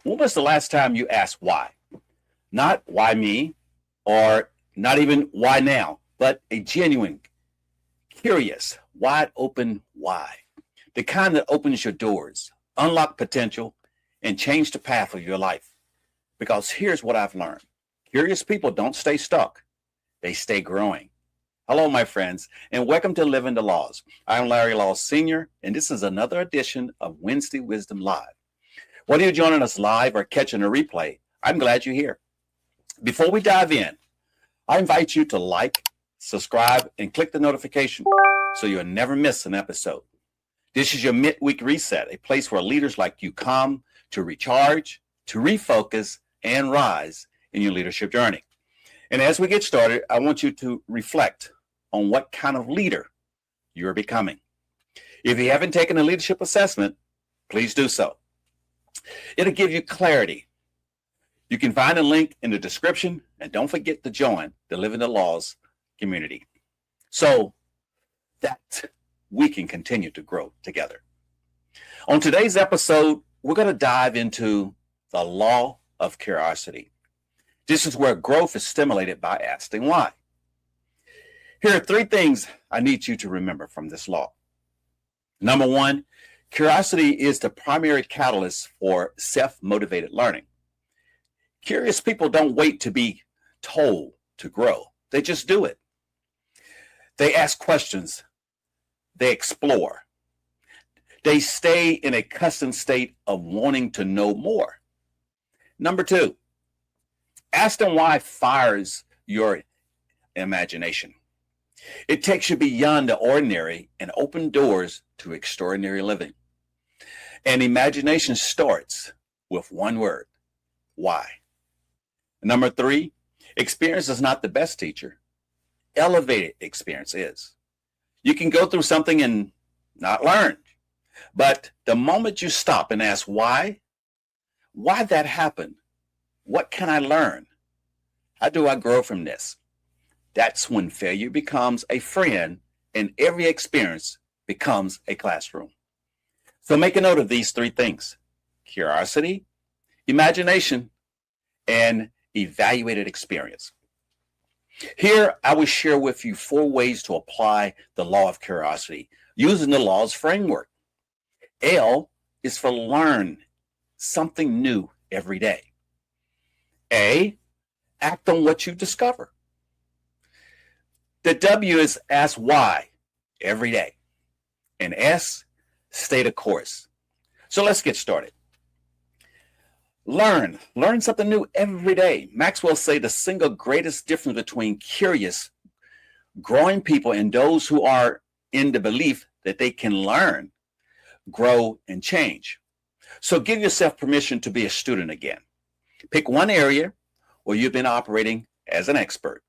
When was the last time you asked why? Not why me, or not even why now, but a genuine, curious, wide open why. The kind that opens your doors, unlock potential, and change the path of your life. Because here's what I've learned. Curious people don't stay stuck. They stay growing. Hello, my friends, and welcome to Living the Laws. I'm Larry Laws Sr., and this is another edition of Wednesday Wisdom Live. Whether you're joining us live or catching a replay, I'm glad you're here. Before we dive in, I invite you to like, subscribe, and click the notification so you'll never miss an episode. This is your midweek reset, a place where leaders like you come to recharge, to refocus, and rise in your leadership journey. And as we get started, I want you to reflect on what kind of leader you're becoming. If you haven't taken a leadership assessment, please do so. It'll give you clarity. You can find a link in the description, and don't forget to join the Living the Laws community so that we can continue to grow together. On today's episode, we're going to dive into the law of curiosity. This is where growth is stimulated by asking why. Here are three things I need you to remember from this law. Number one, curiosity is the primary catalyst for self-motivated learning. Curious people don't wait to be told to grow. They just do it. They ask questions. They explore. They stay in a constant state of wanting to know more. Number two, asking why fires your imagination. It takes you beyond the ordinary and opens doors to extraordinary living. And imagination starts with one word, why. Number three, experience is not the best teacher. Elevated experience is. You can go through something and not learn. But the moment you stop and ask why that happened? What can I learn? How do I grow from this? That's when failure becomes a friend and every experience becomes a classroom. So make a note of these three things: curiosity, imagination, and evaluated experience. Here, I will share with you 4 ways to apply the law of curiosity using the laws framework. L is for learn something new every day. A, act on what you discover. The W is ask why every day. And S, stay the course. So let's get started. Learn something new every day. Maxwell say the single greatest difference between curious, growing people and those who are in the belief that they can learn, grow, and change. So give yourself permission to be a student again. Pick one area where you've been operating as an expert.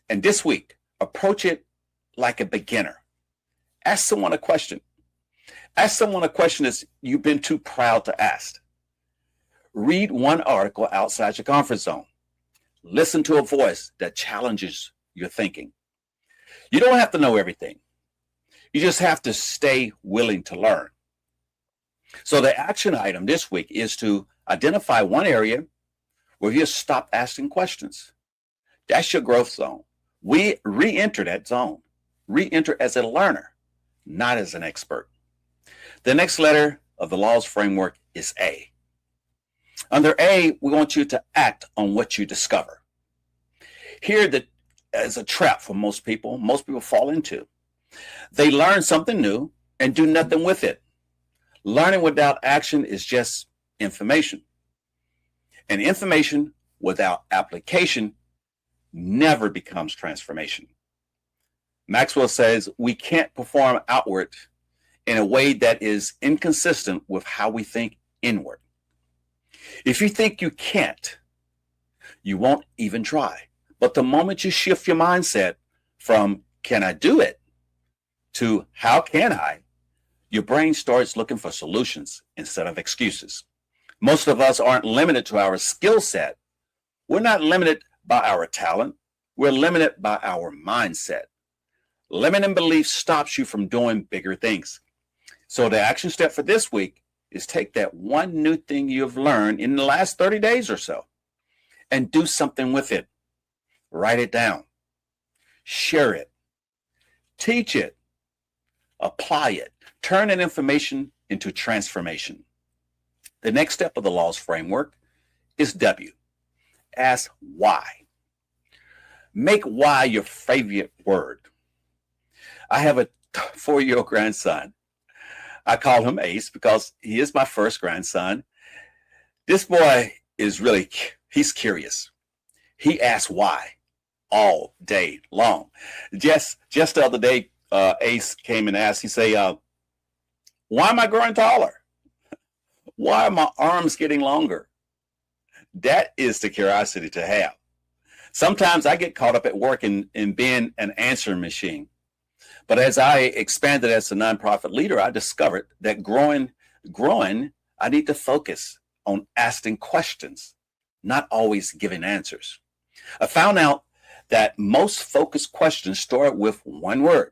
And this week, approach it like a beginner. Ask someone a question. Ask someone a question that you've been too proud to ask. Read one article outside your comfort zone. Listen to a voice that challenges your thinking. You don't have to know everything. You just have to stay willing to learn. So the action item this week is to identify one area where you stop asking questions. That's your growth zone. We re-enter that zone. Re-enter as a learner, not as an expert. The next letter of the laws framework is A. Under A, we want you to act on what you discover. Here, that is a trap for most people fall into. They learn something new and do nothing with it. Learning without action is just information. And information without application never becomes transformation. Maxwell says we can't perform outward in a way that is inconsistent with how we think inward. If you think you can't, you won't even try. But the moment you shift your mindset from can I do it to how can I, your brain starts looking for solutions instead of excuses. Most of us aren't limited to our skill set. We're not limited by our talent. We're limited by our mindset. Limiting belief stops you from doing bigger things. So the action step for this week is take that one new thing you've learned in the last 30 days or so and do something with it. Write it down, share it, teach it, apply it, turn that information into transformation. The next step of the laws framework is W. Ask why. Make why your favorite word. I have a 4-year-old grandson. I call him Ace because he is my first grandson. This boy is he's curious. He asks why all day long. Just the other day, Ace came and asked, he say, why am I growing taller? Why are my arms getting longer? That is the curiosity to have. Sometimes I get caught up at work in being an answering machine. But as I expanded as a nonprofit leader, I discovered that growing, I need to focus on asking questions, not always giving answers. I found out that most focused questions start with one word: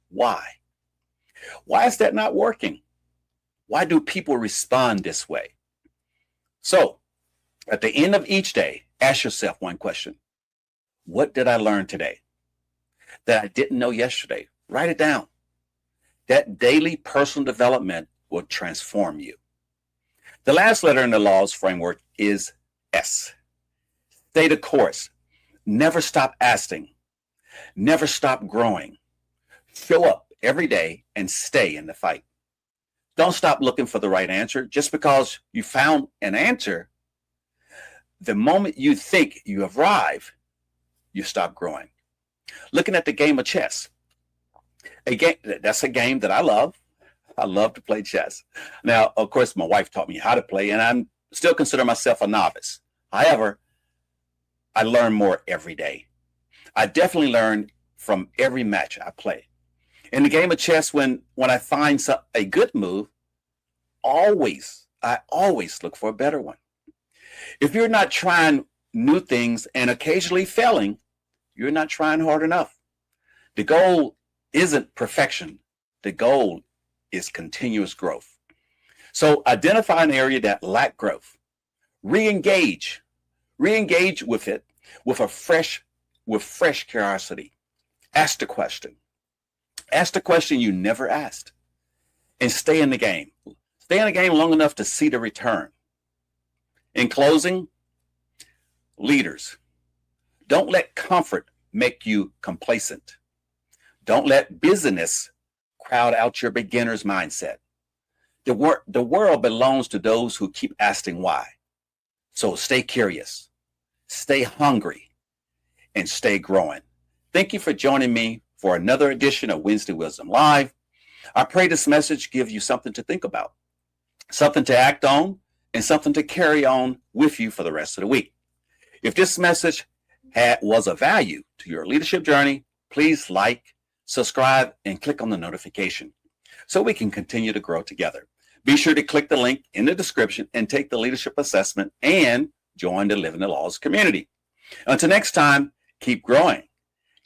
why? Why is that not working? Why do people respond this way? So, at the end of each day, ask yourself one question. What did I learn today that I didn't know yesterday? Write it down. That daily personal development will transform you. The last letter in the laws framework is S. Stay the course. Never stop asking. Never stop growing. Show up every day and stay in the fight. Don't stop looking for the right answer. Just because you found an answer, the moment you think you have arrived, you stop growing. Looking at the game of chess. That's a game that I love. I love to play chess. Now, of course, my wife taught me how to play, and I'm still consider myself a novice. However, I learn more every day. I definitely learn from every match I play. In the game of chess, when I find a good move, I always look for a better one. If you're not trying new things and occasionally failing, you're not trying hard enough. The goal isn't perfection. The goal is continuous growth. So identify an area that lacked growth. Re-engage with it with fresh curiosity. Ask the question. Ask the question you never asked, and stay in the game. Stay in the game long enough to see the return. In closing, leaders, don't let comfort make you complacent. Don't let busyness crowd out your beginner's mindset. The world belongs to those who keep asking why. So stay curious, stay hungry, and stay growing. Thank you for joining me for another edition of Wednesday Wisdom Live. I pray this message gives you something to think about, something to act on, and something to carry on with you for the rest of the week. If this message was of value to your leadership journey, please like, subscribe, and click on the notification so we can continue to grow together. Be sure to click the link in the description and take the leadership assessment and join the Living the Laws community. Until next time, keep growing,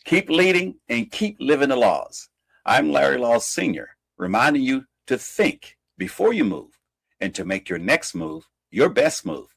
keep leading, and keep living the laws. I'm Larry Laws Sr., reminding you to think before you move and to make your next move your best move.